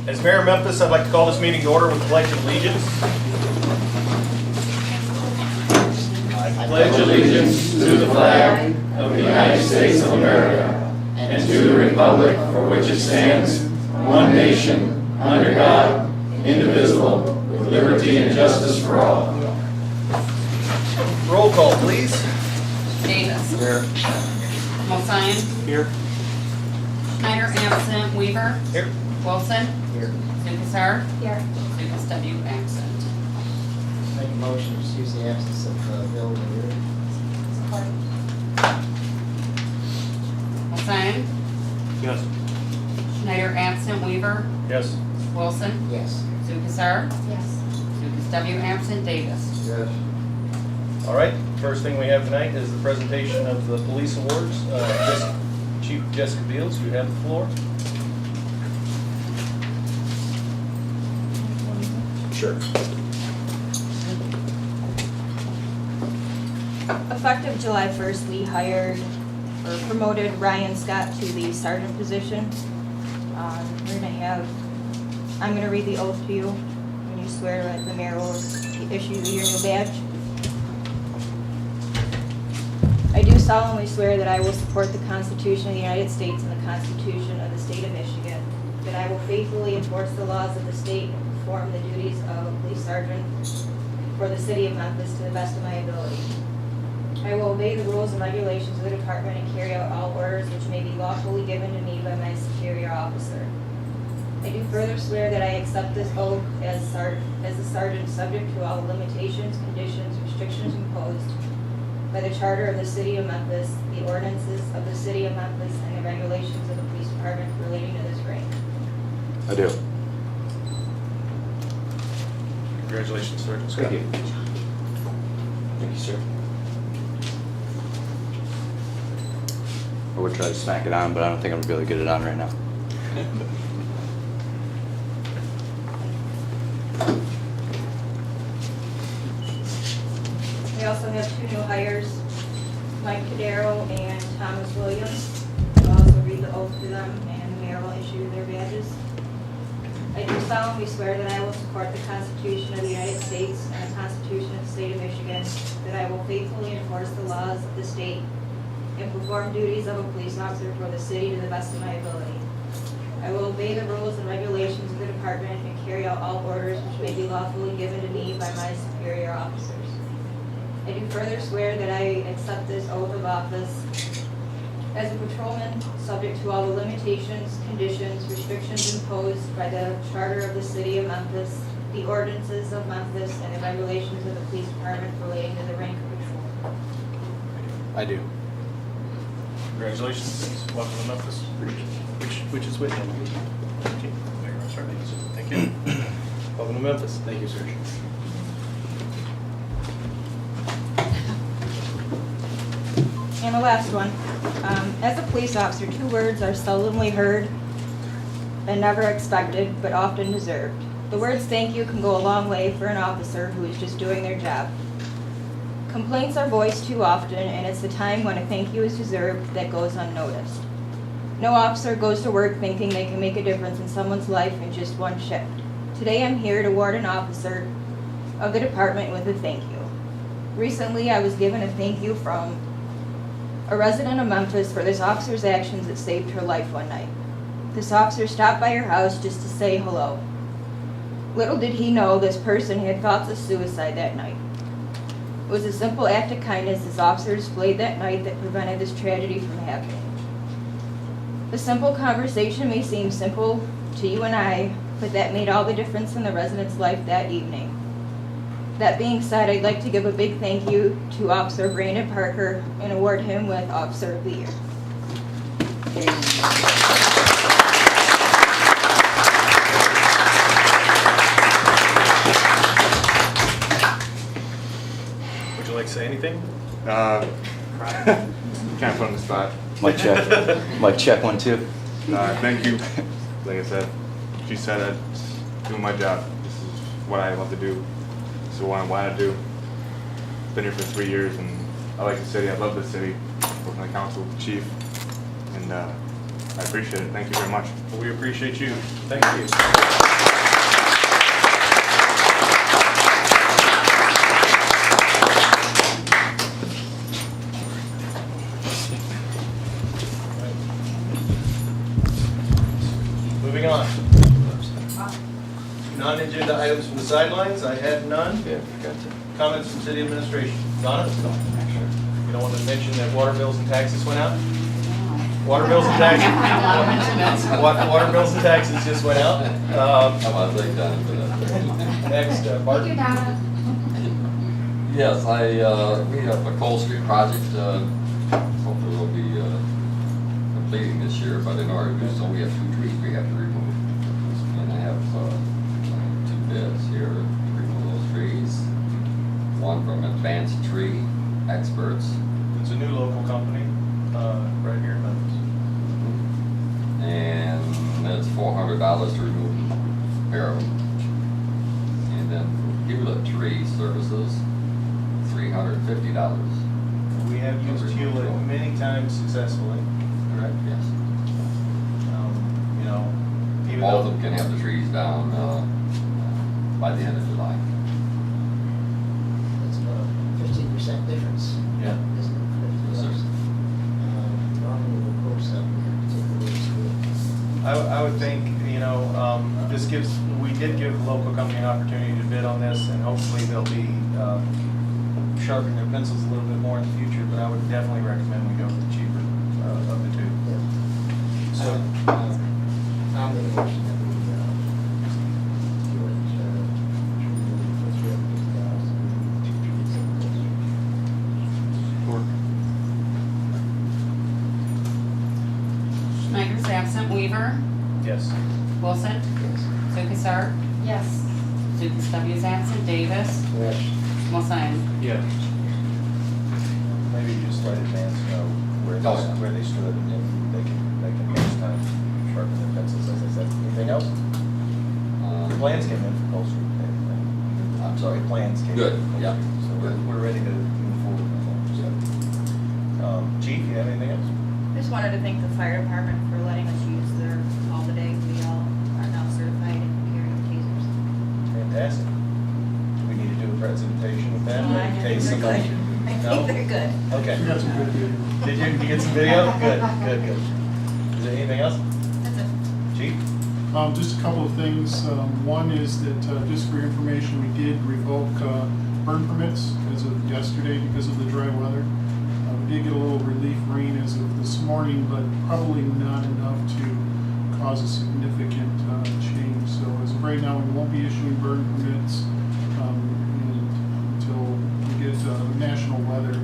As Mayor of Memphis, I'd like to call this meeting to order with the Pledge of Allegiance. I pledge allegiance to the flag of the United States of America and to the republic for which it stands, one nation, under God, indivisible, with liberty and justice for all. Roll call, please. Davis. Here. Mosayan. Here. Schneider absent. Weaver. Here. Wilson. Here. Lucas R. Here. Lucas W. absent. Make a motion to excuse the absence of Bill Weir. Support. Mosayan. Yes. Schneider absent. Weaver. Yes. Wilson. Yes. Lucas R. Yes. Lucas W. absent. Davis. Yes. All right, first thing we have tonight is the presentation of the police awards. Chief Jessica Beals, you have the floor. Sure. Effective July 1st, we hired or promoted Ryan Scott to the sergeant position. I'm going to read the oath to you when you swear that the mayor will issue your new badge. I do solemnly swear that I will support the Constitution of the United States and the Constitution of the State of Michigan, that I will faithfully enforce the laws of the state and perform the duties of a police sergeant for the city of Memphis to the best of my ability. I will obey the rules and regulations of the department and carry out all orders which may be lawfully given to me by my superior officer. I do further swear that I accept this oath as a sergeant subject to all limitations, conditions, restrictions imposed by the charter of the city of Memphis, the ordinances of the city of Memphis, and the regulations of the police department relating to this rank. I do. Congratulations, Sergeant Scott. Thank you. Thank you, sir. I would try to smack it on, but I don't think I'm gonna be able to get it on right now. We also have two new hires, Mike Cadero and Thomas Williams. I'll also read the oath to them, and the mayor will issue their badges. I do solemnly swear that I will support the Constitution of the United States and the Constitution of the State of Michigan, that I will faithfully enforce the laws of the state and perform duties of a police officer for the city to the best of my ability. I will obey the rules and regulations of the department and carry out all orders which may be lawfully given to me by my superior officers. I do further swear that I accept this oath of office as a patrolman, subject to all the limitations, conditions, restrictions imposed by the charter of the city of Memphis, the ordinances of Memphis, and the regulations of the police department relating to the rank of patrol. I do. Congratulations. Welcome to Memphis. Which is which? Okay. Mayor, I'm sorry. Thank you. Welcome to Memphis. Thank you, sir. And the last one, as a police officer, two words are seldomly heard and never expected, but often deserved. The words thank you can go a long way for an officer who is just doing their job. Complaints are voiced too often, and it's the time when a thank you is deserved that goes unnoticed. No officer goes to work thinking they can make a difference in someone's life in just one shift. Today I'm here to award an officer of the department with a thank you. Recently I was given a thank you from a resident of Memphis for this officer's actions that saved her life one night. This officer stopped by her house just to say hello. Little did he know this person had thoughts of suicide that night. It was a simple act of kindness this officer displayed that night that prevented this tragedy from happening. The simple conversation may seem simple to you and I, but that made all the difference in the resident's life that evening. That being said, I'd like to give a big thank you to Officer Brandon Parker and award him with Officer of the Year. Would you like to say anything? Kind of put on the spot. Mic check. Mic check 1, 2. Thank you. Like I said, she said I'm doing my job. This is what I love to do. This is what I want to do. Been here for 3 years, and I like the city. I love the city. Working on the council with the chief, and I appreciate it. Thank you very much. Well, we appreciate you. Thank you. Moving on. Non-agenda items from the sidelines, I had none. Yeah, forgot to. Comments from city administration. Donna? You don't want to mention that water bills and taxes went out? Water bills and taxes. I don't want to mention that. Water bills and taxes just went out. I want to thank Donna for that. Next, Bart. Donna. Yes, we have a Cole Street project, hopefully we'll be completing this year, but in order to do so, we have 2 trees we have to remove. And I have 2 bids here to remove those trees. One from Advanced Tree Experts, It's a new local company, right here in Memphis. and that's $400 to remove a pair of them. And then for Hewlett Tree Services, $350. We have used Hewlett many times successfully, correct? Yes. You know, even All of though, them can have the trees down by the end of July. That's about a 15% difference, yeah. isn't it? Yes, sir. Normally we'll post something, we have to take the waste to I would think, you know, this gives, we did give the local company an opportunity to bid on this, and hopefully they'll be sharpening their pencils a little bit more in the future, but I would definitely recommend we go with the cheaper of the 2. it. So, I'll make a motion that we, do it, Schneider's absent. Weaver. yes. Wilson. Zukasar. Yes. Lucas W. is absent. Davis. Yes. Wilson. Yeah. Maybe just let advance know where Oh, yeah. where they stood, and they can next time sharpen their pencils, as I said. Anything else? The plans came in from Cole Street. I'm sorry. The plans came in. Good, from Cole yeah. Street, So we're ready to move forward with that. So, Chief, you have anything else? I just wanted to thank the fire department for letting us use their holiday. We all are now certified in carrying tasers. Fantastic. Do we need to do a presentation with that? I In think case they're somebody- good. I No? think they're good. Okay. We got some good video. Did you get some video? Good. Is there anything else? That's it. Chief? Just a couple of things. One is that, just for your information, we did revoke burn permits as of yesterday because of the dry weather. We did get a little relief rain as of this morning, but probably not enough to cause a significant change. So as of right now, we won't be issuing burn permits, and until we get national weather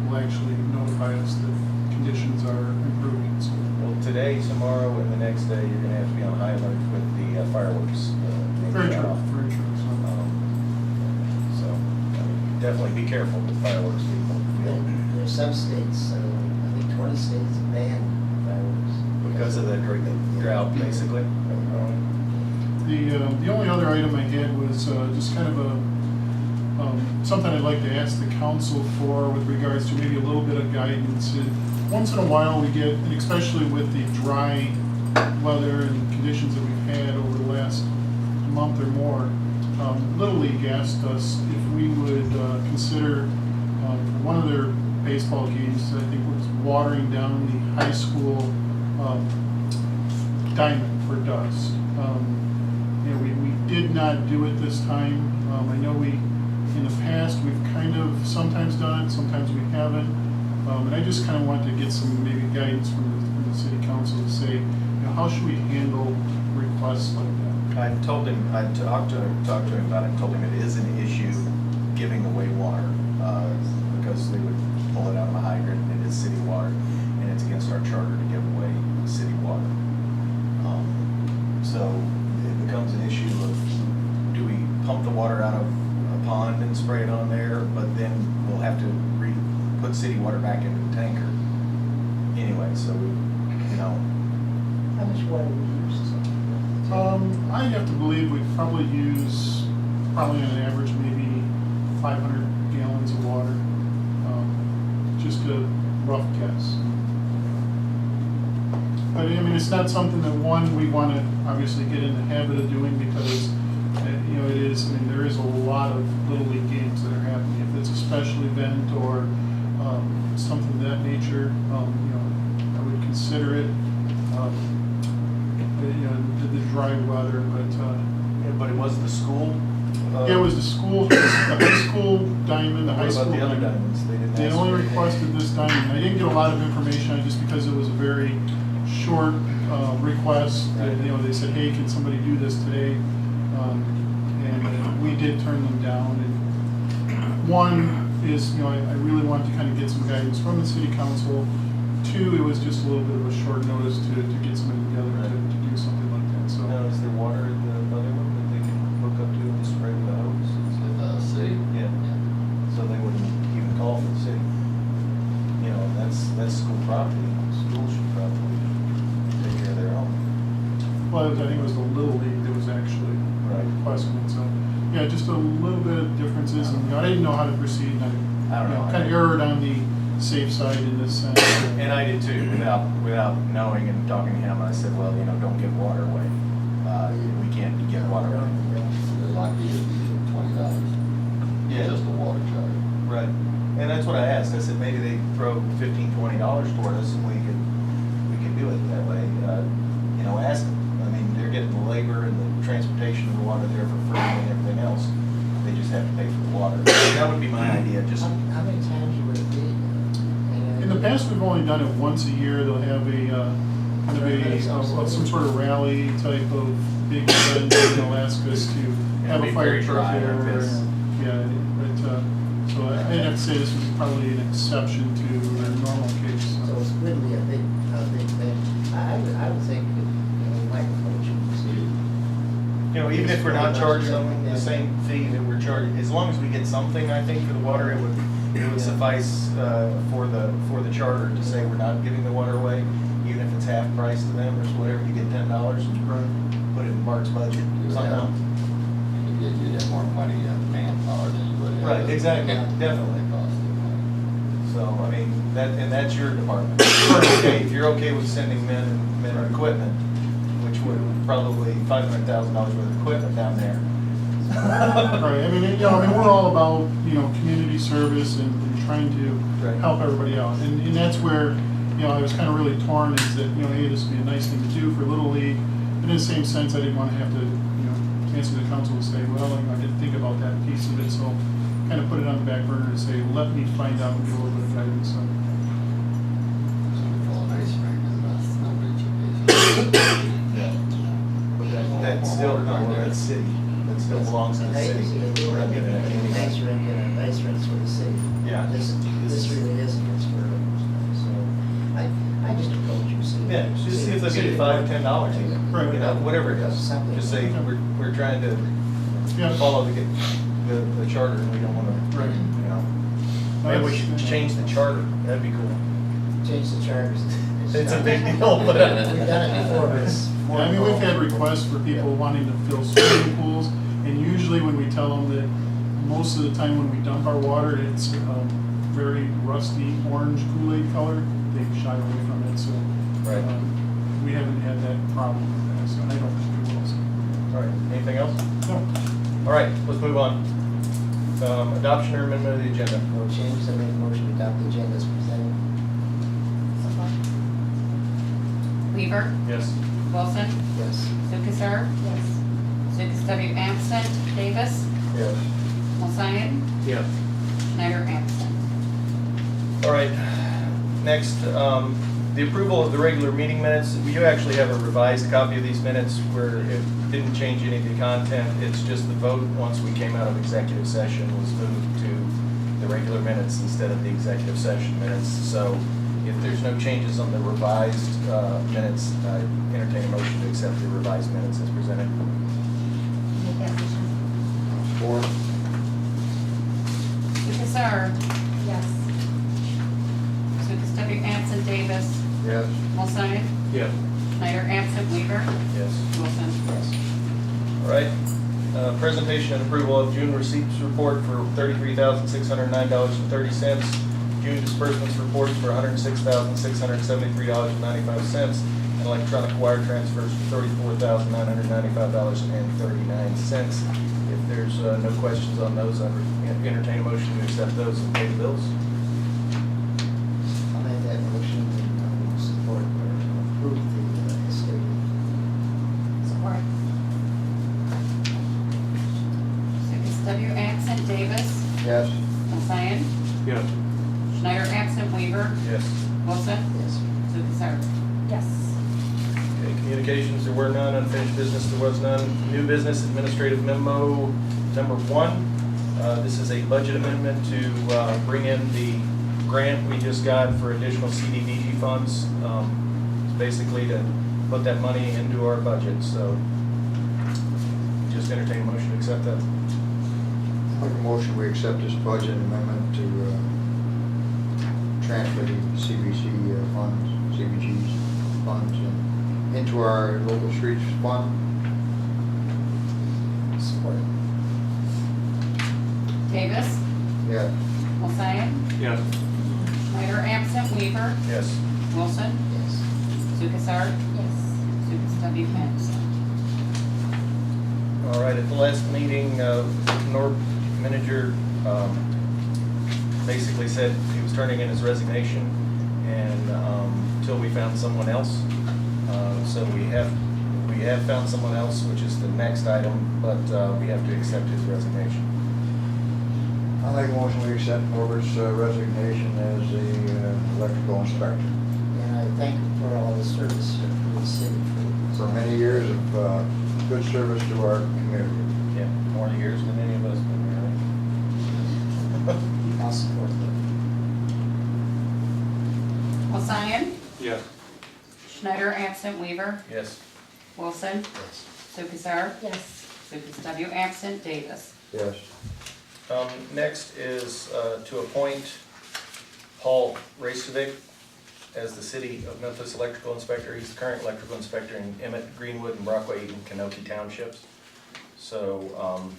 will actually notify us that conditions are improving. So Well, today, tomorrow, and the next day, you're gonna have to be on high alert with the fireworks. being very shut true, off. very true. So, I mean, definitely be careful with fireworks, people. There's some states, I think 20 states ban fireworks. Because of the drought, basically. The only other item I had was just kind of something I'd like to ask the council for with regards to maybe a little bit of guidance. Once in a while we get, and especially with the dry weather and conditions that we've had over the last month or more, Little League asked us if we would consider one of their baseball games, I think was watering down the high school diamond for dust. You know, we did not do it this time. I know in the past, we've kind of sometimes done it, sometimes we haven't. And I just kind of want to get some maybe guidance from the city council to say, you know, how should we handle requests like that? I told him, I talked to him about it, told him it is an issue giving away water, because they would pull it out of a hydrant, and it is city water, and it's against our charter to give away city water. So it becomes an issue of, do we pump the water out of a pond and spray it on there, but then we'll have to put city water back into the tanker. Anyway, so we, you know, How much water we use? I have to believe we probably use, on an average, maybe 500 gallons of water. Just a rough guess. But I mean, it's not something that, one, we want to obviously get in the habit of doing because, you know, it is, I mean, there is a lot of Little League games that are happening. If it's a special event or something of that nature, you know, I would consider it, you know, the dry weather, but, Yeah, but it was the school? yeah, it was the school, the high school diamond, the high What school about the other diamond. diamonds? They didn't They ask only for anything? requested this diamond. I didn't get a lot of information on it just because it was a very short request. Right. You know, they said, hey, can somebody do this today? And we did turn them down. And one is, you know, I really wanted to kind of get some guidance from the city council. Two, it was just a little bit of a short notice to get somebody together to do something like that, so. Now, is there water in the other one that they can hook up to and spray with the hose? In the city? Yeah. So they wouldn't even call for the city. You know, that's school property. School should probably take care of their own. Well, I think it was the Little League that was actually Right. requesting it, so, yeah, just a little bit of differences, and, you know, I didn't know how to proceed, and I don't know. kind of erred on the safe side in this sense. And I did too, without knowing and talking to him, I said, well, you know, don't give water away. We can't give water away. They're likely to be $20. Yeah. Just the water charge. Right. And that's what I asked. I said, maybe they throw $15, $20 toward us and we could do it that way. You know, ask them. I mean, they're getting the labor and the transportation of the water there for free and everything else. They just have to pay for the water. That would be my idea, just. How many times would it be? In the past, we've only done it once a year. They'll have some sort of rally type of big event, they'll ask us to have It'll a be fire very truck dry there. like this. Yeah, but, so I'd have to say this was probably an exception to the normal case. So it wouldn't be a big thing. I would think that, you know, we might approach them and see. You know, even if we're not charging them the same fee that we're charging, as long as we get something, I think, for the water, it would suffice for the charter to say we're not giving the water away, even if it's half price to them or whatever, you get $10 and put it in Mark's budget somehow. You'd have more money in manpower than you would have. Right, exactly, definitely. So, I mean, that's your department. If you're okay with sending men and equipment, which would probably $500,000 worth of equipment down there. Right, I mean, you know, we're all about, you know, community service and trying to Right. help everybody out. And that's where, you know, I was kind of really torn is that, you know, hey, this would be a nice thing to do for Little League. But in the same sense, I didn't want to have to, you know, answer the council and say, well, you know, I didn't think about that piece of it. So kind of put it on the back burner and say, let me find out and get a little bit of guidance. So, That's still, that's city, that still belongs to the I hate city. to see it do We're it, not giving it a nice anything. rink and a nice rink for the city. Yeah. This really is against for so I just approach you, see. Yeah, just see if they'll get it $5, $10 even, Right. you know, whatever it is. Something. Just say, we're trying to yeah. follow the charter and we don't want to, Right. you know. Maybe we should change the charter, that'd be cool. Change the charters. It's a big deal, but. We've done it before, but it's more. Yeah, I mean, we've had involved. requests for people wanting to fill swimming pools, and usually when we tell them that most of the time when we dump our water, it's very rusty orange Kool-Aid color, they shy away from it, so. Right. We haven't had that problem with that, so I don't think we will. So. All right, anything else? No. All right, let's move on. Adoption or amendment of the agenda? No changes, I made a motion to adopt the agenda as presented. Weaver, Yes. Wilson, Yes. Lukasar, Yes. Lucas W. absent, Davis, Yes. Mulsine, Yeah. Schneider absent. All right, next, the approval of the regular meeting minutes. You actually have a revised copy of these minutes where it didn't change any of the content. It's just the vote, once we came out of executive session, was moved to the regular minutes instead of the executive session minutes. So if there's no changes on the revised minutes, I entertain a motion to accept the revised minutes as presented. Make that motion. Lukasar, Yes. Lucas W. absent, Davis, Yes. Mulsine, Yes. Schneider absent, Weaver, Yes. Wilson. Yes. All right. Presentation and approval of June receipts report for $33,609.30. June disbursements reports for $106,673.95. and electronic wire transfers for $34,995.39. If there's no questions on those, I would entertain a motion to accept those and pay the bills. I'll make that motion and support or approve the estate. Support. Lucas W. absent Davis. Yes. Hulseth. Yes. Schneider absent Weaver. Yes. Wilson. Yes. Lucas Harper. Yes. Okay, communications, there were none. Unfinished business, there was none. New business, administrative memo number 1. This is a budget amendment to bring in the grant we just got for additional CDBG funds. It's basically to put that money into our budget, so just entertain a motion to accept that. Make a motion, we accept this budget amendment to transfer the CBG's funds into our local streets fund. Support. Davis. Yes. Hulseth. Yes. Schneider absent Weaver. Yes. Wilson. Yes. Lucas Harper. Yes. Lucas W. absent. All right, at the last meeting, Norb manager basically said he was turning in his resignation and until we found someone else. So we have found someone else, which is the next item, but we have to accept his resignation. I'll make a motion, we accept Norbert's resignation as the electrical inspector. And I thank him for all his service to the city. For many years of good service to our community. Yeah, more years than any of us been here. I'll support that. Hulseth. Yes. Schneider absent Weaver. Yes. Wilson. Yes. Lucas Harper. Yes. Lucas W. absent Davis. Yes. Next is to appoint Paul Racevic as the City of Memphis Electrical Inspector. He's the current electrical inspector in Emmett, Greenwood, and Brockway, and Kanoke Townships. So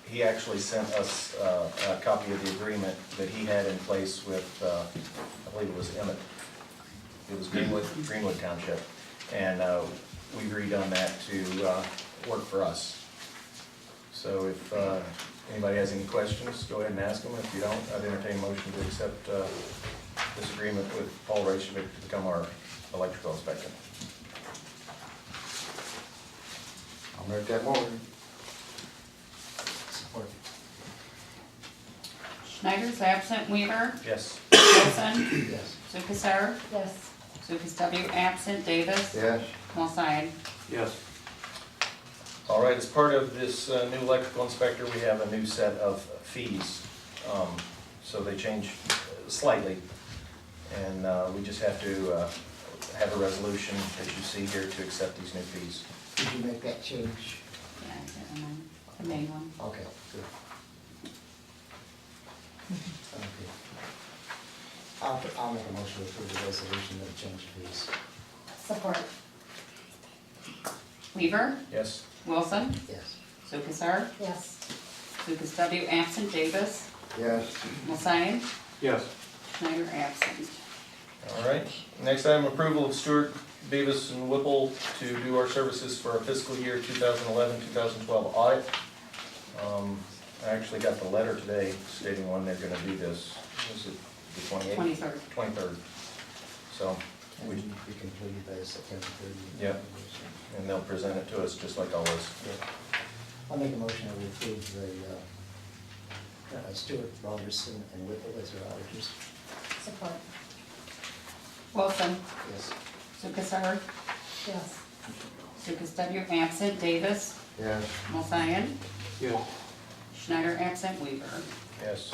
he actually sent us a copy of the agreement that he had in place with, I believe it was Emmett. It was Greenwood Township. And we agreed on that to work for us. So if anybody has any questions, go ahead and ask them. If you don't, I'd entertain a motion to accept this agreement with Paul Racevic to become our electrical inspector. I'll make that motion. Support. Schneider's absent Weaver. Yes. Wilson. Yes. Lucas Harper. Yes. Lucas W. absent Davis. Yes. Hulseth. Yes. All right, as part of this new electrical inspector, we have a new set of fees. So they change slightly. And we just have to have a resolution that you see here to accept these new fees. Did you make that change? Yeah, I can't remember. The main one. Okay, good. Okay. I'll make a motion to approve the resolution that change fees. Support. Weaver. Yes? Wilson. Yes. Lucas Harper. Yes. Lucas W. absent Davis. Yes. Hulseth. Yes. Schneider absent. All right. Next item, approval of Stewart, Beavis, and Whipple to do our services for our fiscal year 2011-2012 audit. I actually got the letter today stating when they're going to do this. Is it the 28th? 23rd. 23rd. So, And we be completed by September 30th. Yep. And they'll present it to us just like always. I'll make a motion to approve the Stewart, Robertson, and Whipple as our auditors. Support. Wilson. Yes. Lucas Harper. Yes. Lucas W. absent Davis. Yes. Hulseth. Yes. Schneider absent Weaver. Yes.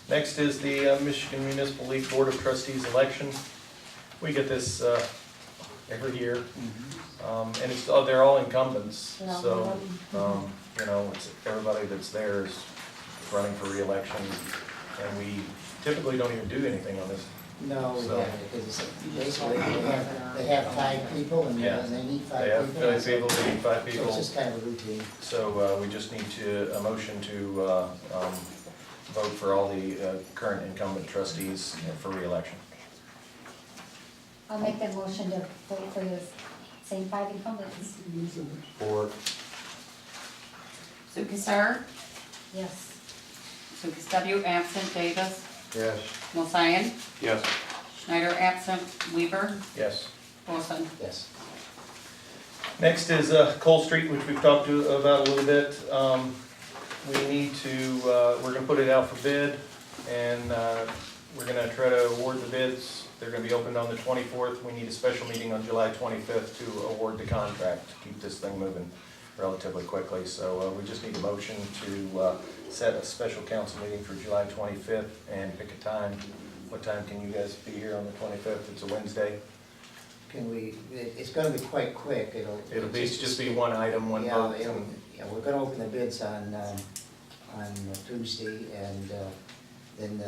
Next is the Michigan Municipal League Board of Trustees election. We get this every year. And it's, they're all incumbents, so, you know, it's everybody that's there is running for re-election. And we typically don't even do anything on this. No, we So- haven't, because it's basically they have 5 people and Yeah. they need 5 They have people. 5 people, they need 5 So people. it's just kind of a routine. So we just need a motion to vote for all the current incumbent trustees for re-election. I'll make that motion to vote for the same 5 incumbents. Or, Lukasar, Yes. Lucas W. absent, Davis, yes. Mulsyan, Yes. Schneider absent, Weaver, Yes. Wilson. Yes. Next is Cole Street, which we've talked about a little bit. We need to, we're gonna put it out for bid, and we're gonna try to award the bids. They're gonna be opened on the 24th. We need a special meeting on July 25th to award the contract, to keep this thing moving relatively quickly. So we just need a motion to set a special council meeting for July 25th and pick a time. What time can you guys be here on the 25th? It's a Wednesday. Can we, it's gonna be quite quick, It'll be, just be one item, one Yeah, vote. yeah, we're gonna open the bids on Tuesday, and then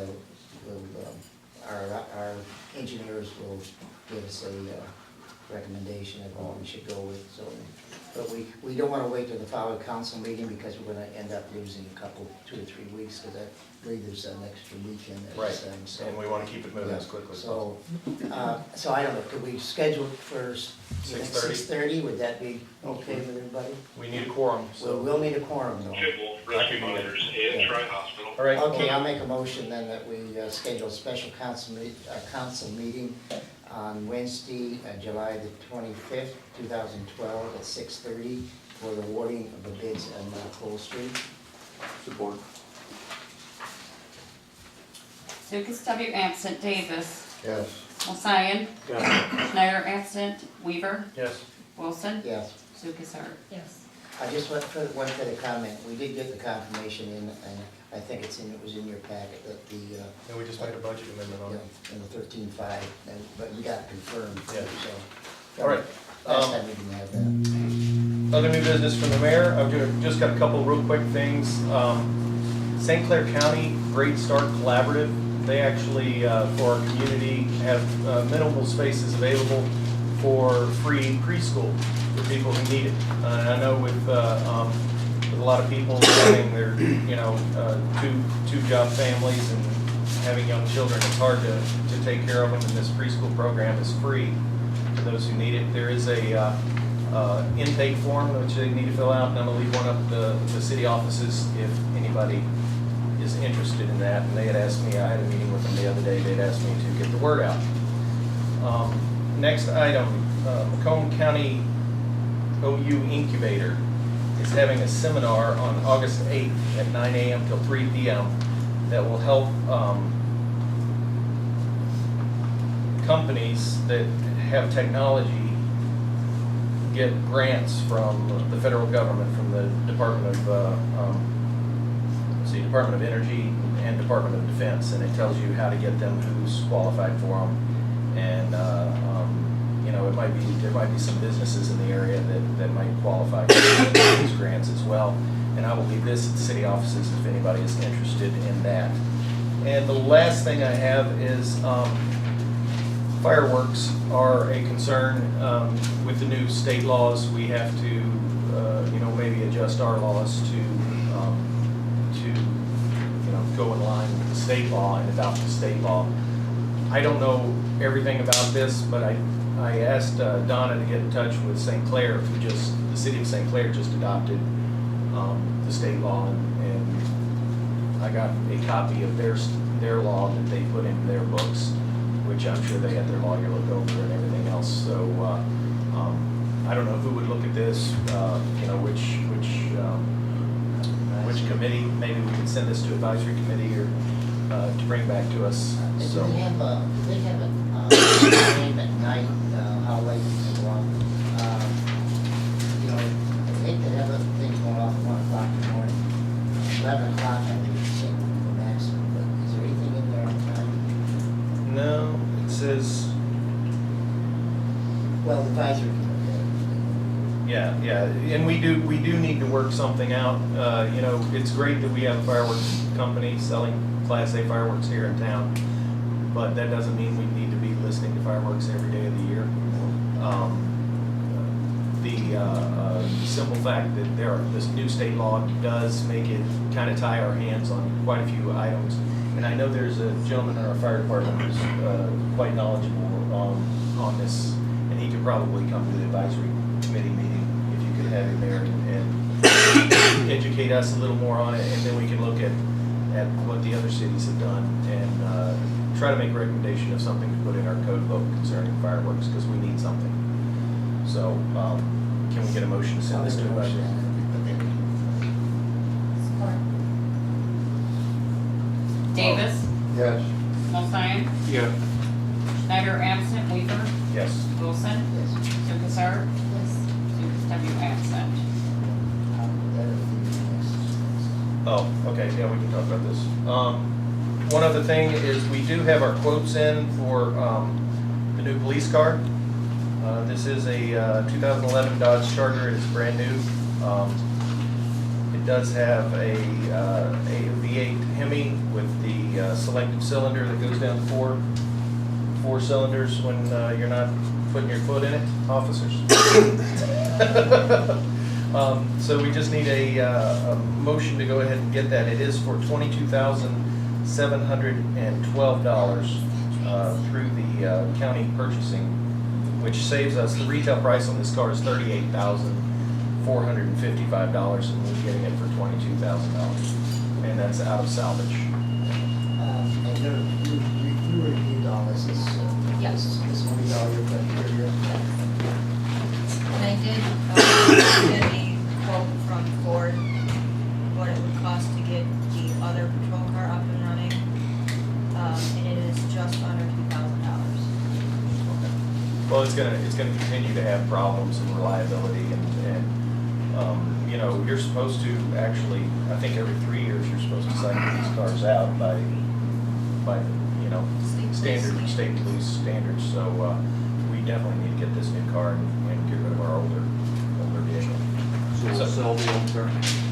our engineers will give us a recommendation of what we should go with, so. But we don't wanna wait till the following council meeting, because we're gonna end up losing a couple, 2 or 3 weeks, because I believe there's an extra weekend. Right, so. and we want to keep it moving Yeah, as quickly as possible. So I don't know, could we schedule it for 6:30? 6:30? Would that be okay with everybody? We need a quorum, so. We'll need a quorum though. Rescue Motors and Tri-Hospital. All right. Okay, I'll make a motion then that we schedule a special council meeting on Wednesday, July the 25th, 2012 at 6:30 for the awarding of the bids on Cole Street. Support. Lucas W. absent, Davis, Yes. Mulsyan, Yes. Schneider absent, Weaver, Yes. Wilson, Yes. Lukasar. Yes. I just want for one further comment. We did get the confirmation in, and I think it was in your packet that the, And we just made a budget amendment on it. in the 13.5, but we got it confirmed, Yeah. so. All right. Last time we didn't have that. Other new business from the mayor, just got a couple real quick things. St. Clair County Great Start Collaborative, they actually, for our community, have minimal spaces available for free preschool for people who need it. I know with a lot of people having their, two job families and having young children, it's hard to take care of them, and this preschool program is free to those who need it. There is a intake form which they need to fill out, and I'm gonna leave one up at the city offices if anybody is interested in that. And they had asked me, I had a meeting with them the other day, they'd asked me to get the word out. Next item, Macomb County OU Incubator is having a seminar on August 8th at 9 a.m. till 3 p.m. that will help companies that have technology get grants from the federal government, from the Department of Energy and Department of Defense, and it tells you how to get them, who's qualified for them, and there might be some businesses in the area that might qualify for these grants as well. And I will leave this at the city offices if anybody is interested in that. And the last thing I have is fireworks are a concern with the new state laws. We have to, maybe adjust our laws to go in line with the state law and adopt the state law. I don't know everything about this, but I asked Donna to get in touch with St. Clair, the city of St. Clair just adopted the state law, and I got a copy of their law that they put into their books, which I'm sure they had their lawyer look over and everything else. So I don't know who would look at this, which committee. Maybe we could send this to advisory committee or to bring back to us. Do So they have a game at night, how late they go on? I hate to have the things going off at 1 o'clock in the morning. 11 o'clock, I think it's the maximum, but is there anything in there on time? no, it says. Well, advisory committee. Yeah, and we do need to work something out. It's great that we have a fireworks company selling Class A fireworks here in town, but that doesn't mean we need to be listening to fireworks every day of the year. The simple fact that this new state law does make it kind of tie our hands on quite a few items, And I know there's a gentleman in our fire department who's quite knowledgeable on this, and he could probably come to the advisory committee meeting if you could have him there and educate us a little more on it, and then we can look at what the other cities have done and try to make a recommendation of something to put in our code book concerning fireworks, because we need something. So, can we get a motion to send this to advisory? Support. Davis, Yes. Mulsine, Yeah. Schneider absent, Weaver, Yes. Wilson, Yes. Lukasar, Yes. Lucas W. absent. That'll be next. Oh, okay, yeah, we can talk about this. One other thing is we do have our quotes in for the new police car. This is a 2011 Dodge Charger, it's brand new. It does have a V8 Hemi with the selective cylinder that goes down to four cylinders when you're not putting your foot in it, officers. So we just need a motion to go ahead and get that. It is for $22,712 through the county purchasing, which saves us, the retail price on this car is $38,455, and we're getting it for $22,000. And that's out of salvage. And you reviewed all this, Yes. this will be all your criteria. And I did get a quote from Ford, what it would cost to get the other patrol car up and running. And it is just under $2,000. Well, it's gonna continue to have problems and reliability and you know, you're supposed to actually, I think every 3 years, you're supposed to cycle these cars out by you know, state police standards. So, we definitely need to get this new car and get rid of our older vehicle. So we'll sell the old car.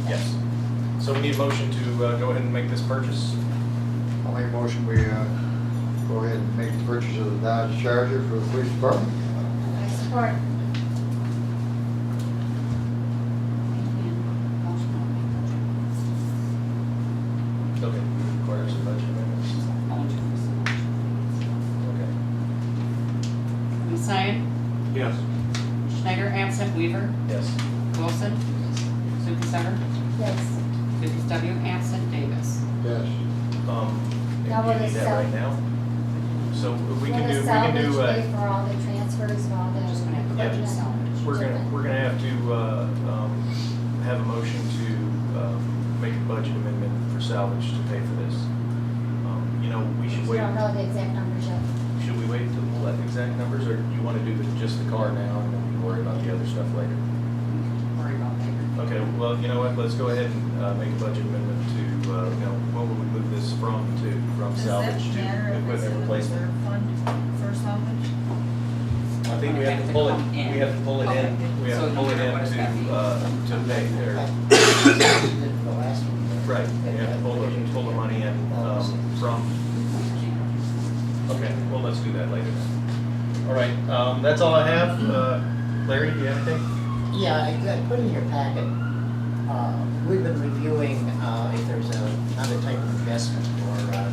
Yes. So we need a motion to go ahead and make this purchase. I'll make a motion, we go ahead and make the purchase of the Dodge Charger for the police department. I support. Okay. Requires a budget amendments. Okay. Mulsine, Yes. Schneider absent, Weaver, Yes. Wilson, Lukasar, Yes. Lucas W. absent, Davis. Yes. Now You will need the that sal- right now? So we can do, Will the salvage pay for all the transfers and all the? Just gonna have to budget salvage. we're gonna have to, have a motion to, make a budget amendment for salvage to pay for this. You know, we should We wait, don't know the exact numbers yet. should we wait till we'll have the exact numbers, or do you wanna do just the car now and then we can worry about the other stuff later? Worry about later. Okay, well, you know what, let's go ahead and, make a budget amendment to, you know, what would we move this from Does that salvage to matter if it's in equipment the replacement? reserve fund for salvage? I think we have to pull it, we have to pull it in, we have to pull it in to pay their, The last one. right, we have to pull the money in, from, okay, well, let's do that later then. All right, that's all I have. Larry, do you have anything? Yeah, I put in your packet, we've been reviewing if there's another type of investment for our,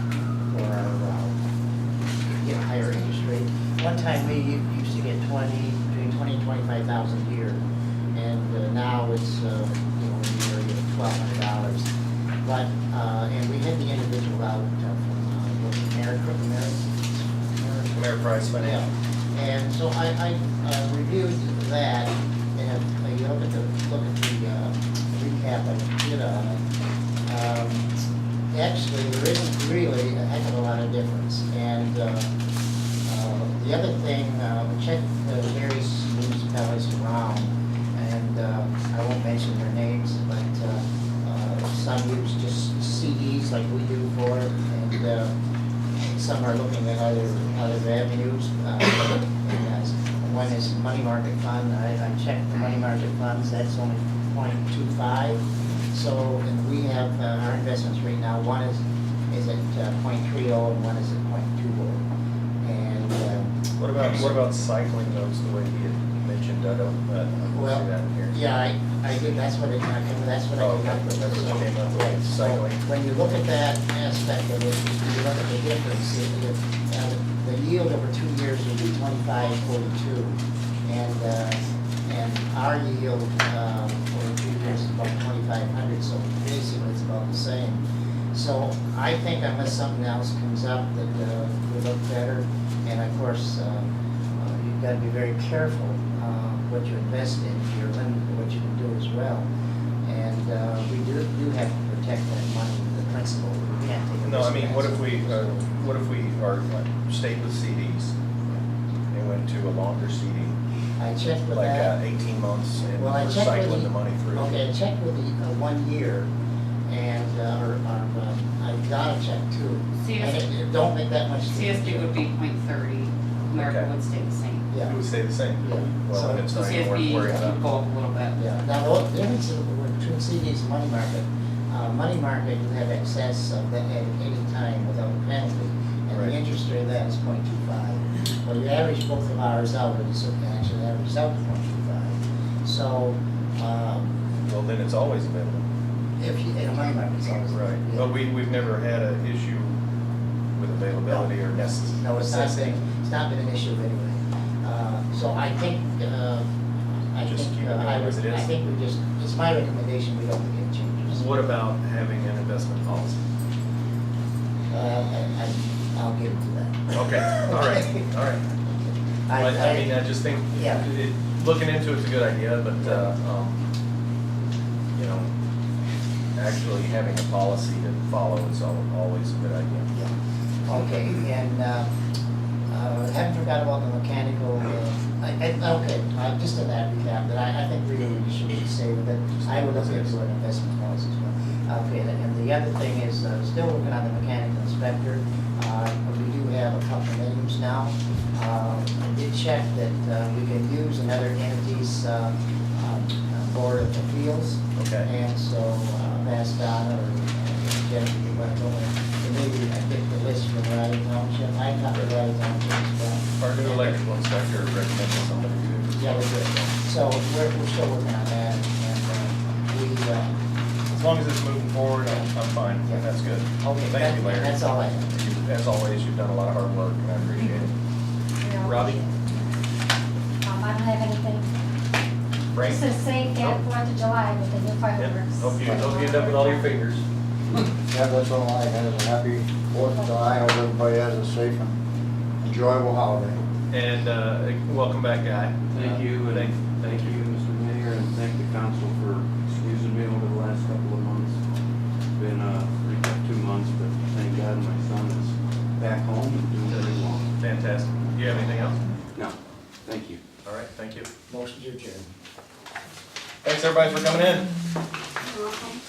get a higher interest rate. One time we used to get between 20 and 25,000 a year, and now it's, you know, in the area of $1,200. But, and we had the individual out from Ameriprise Financial. Yeah, and so I reviewed that, and you look at the recap I did on it. Actually, there isn't really a heck of a lot of difference. And the other thing, we checked the various municipalities around, and I won't mention their names, but some use just CDs like we do for it, and some are looking at other avenues. One is money market fund. I checked the money market funds, that's only 0.25. So, and we have our investments right now, one is at 0.30 and one is at 0.20. And What about cycling those the way he had mentioned? I don't see that in here. yeah, I I did, that's what I came up with. That's what came up with, Right. So cycling. when you look at that aspect of it, you look at the difference, the yield over 2 years would be 25.42, and our yield over 2 years is about 2,500, so basically it's about the same. So I think unless something else comes up that would look better, and of course, you've got to be very careful what you invest in, you're limited to what you can do as well. And we do have to protect that money, the principal, we can't take a No, I risk mean, on what it. if we stayed with CDs and went to a longer CD, I checked with like that. 18 months, and Well, I we're checked with cycling the- the money through? Okay, I checked with the 1 year, and, I got a check too. And it don't make that much. CSB would be .30, America Okay. would stay the same. Yeah. It would stay the same? Yeah. Well, So- then it's So not even CSB worth worrying would about. go up a little bit. Yeah, now, the difference between CDs and money market, you have excess of that at any time without a penalty, and Right. the interest rate of that is 0.25. Well, you average both of ours out, and it's actually averages out to 0.25. So, Well, then it's always available. if you, in a money market, it's always. Right. Yeah. But we've never had an issue with availability or necessity. No, it's not been an issue anyway. So I think, Just keep it as it is. I think we just, it's my recommendation, we don't make any changes. What about having an investment policy? I'll get into that. Okay, all right, all right. I mean, I just think, Yeah. looking into it's a good idea, but, you know, actually having a policy to follow is always a good idea. Yeah. Okay, and, haven't forgot about the mechanical, just in that recap, that I think really we should say that I would look into an investment policy as well. Okay, and the other thing is, still working on the mechanical inspector. We do have a couple names now. I did check that we can use another entity's board of appeals. Okay. And so I've asked Donna or Jennifer to let go, and maybe I get the list from Riley Township. I got the Riley Township as well. Our new electrical inspector recommended somebody to. Yeah, we did. So we're still working on that, and As long as it's moving forward, I'm fine. Yeah. That's good. okay, Thank you, Larry. that's all I have. As always, you've done a lot of hard work, and I appreciate it. Robbie? I don't have anything. Frank? Just to say that 4th of July with the new Yeah. fireworks. Hope you end up with all your fingers. Yeah, that's all I have. A happy 4th of July. I hope everybody has a safe and enjoyable holiday. And welcome back, Guy. Thank you, and thank you, Mr. Mayor, and thank the council for excusing me over the last couple of months. It's been pretty tough 2 months, but thank God my son is back home and doing very well. Fantastic. Do you have anything else? No, thank you. All right, thank you. Motion to adjourn. Thanks, everybody, for coming in. You're welcome.